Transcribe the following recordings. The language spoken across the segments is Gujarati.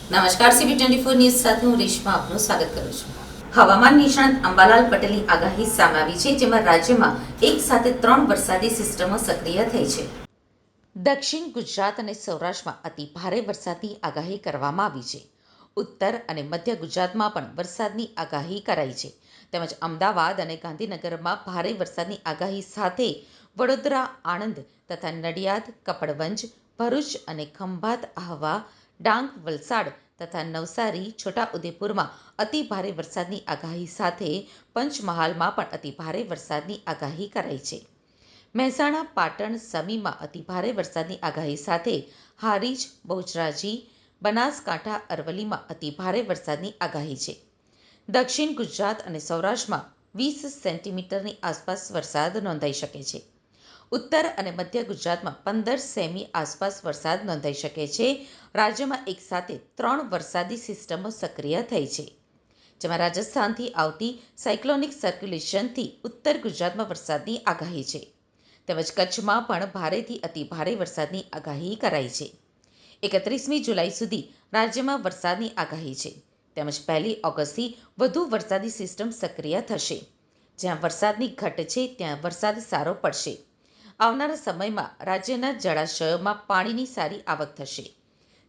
નમસ્કાર, CB24 ન્યૂઝ સાથે હું રેશમા આપનું સ્વાગત કરું છું. હવામાન નિષ્ણાત અંબાલાલ પટેલની આગાહી સામે આવી છે, જેમાં રાજ્યમાં એક સાથે 3 વરસાદી સિસ્ટમો સક્રિય થઈ છે. દક્ષિણ ગુજરાત અને સૌરાષ્ટ્રમાં અતિ ભારે વરસાદની આગાહી કરવામાં આવી છે. ઉત્તર અને મધ્ય ગુજરાતમાં પણ વરસાદની આગાહી કરાઈ છે. તેમજ અમદાવાદ અને ગાંધીનગરમાં ભારે વરસાદની આગાહી સાથે વડોદરા, આણંદ તથા નડિયાદ, કપડવંજ, ભરૂચ અને ખંભાત, આહવા, ડાંગ, વલસાડ તથા નવસારી, છોટાઉદેપુરમાં અતિ ભારે વરસાદની આગાહી સાથે પંચમહાલમાં પણ અતિ ભારે વરસાદની આગાહી કરાઈ છે. મહેસાણા, પાટણ, સમીમાં અતિ ભારે વરસાદની આગાહી સાથે હારીજ, બહુચરાજી, બનાસકાંઠા, અરવલ્લીમાં અતિ ભારે વરસાદની આગાહી છે. દક્ષિણ ગુજરાત અને સૌરાષ્ટ્રમાં 20 સેન્ટીમીટરની આસપાસ વરસાદ નોંધાઈ શકે છે. ઉત્તર અને મધ્ય ગુજરાતમાં 15 સેમી આસપાસ વરસાદ નોંધાઈ શકે છે. રાજ્યમાં એક સાથે 3 વરસાદી સિસ્ટમો સક્રિય થઈ છે, જેમાં રાજસ્થાનથી આવતી સાયક્લોનિક સર્ક્યુલેશનથી ઉત્તર ગુજરાતમાં વરસાદની આગાહી છે. તેમજ કચ્છમાં પણ ભારેથી અતિ ભારે વરસાદની આગાહી કરાઈ છે. 31મી જુલાઈ સુધી રાજ્યમાં વરસાદની આગાહી છે. તેમજ 1 ઓગસ્ટથી વધુ વરસાદી સિસ્ટમ સક્રિય થશે. જ્યાં વરસાદની ઘટ છે ત્યાં વરસાદ સારો પડશે. આવનારા સમયમાં રાજ્યના જળાશયોમાં પાણીની સારી આવક થશે.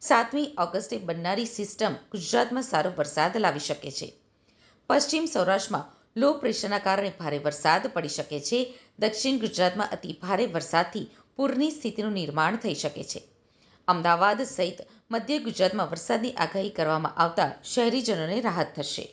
7મી ઓગસ્ટે બનનારી સિસ્ટમ ગુજરાતમાં સારો વરસાદ લાવી શકે છે. પશ્ચિમ સૌરાષ્ટ્રમાં લો પ્રેશરના કારણે ભારે વરસાદ પડી શકે છે. દક્ષિણ ગુજરાતમાં અતિ ભારે વરસાદથી પૂરની સ્થિતિનું નિર્માણ થઈ શકે છે. અમદાવાદ સહિત મધ્ય ગુજરાતમાં વરસાદની આગાહી કરવામાં આવતા શહેરીજનોને રાહત થશે.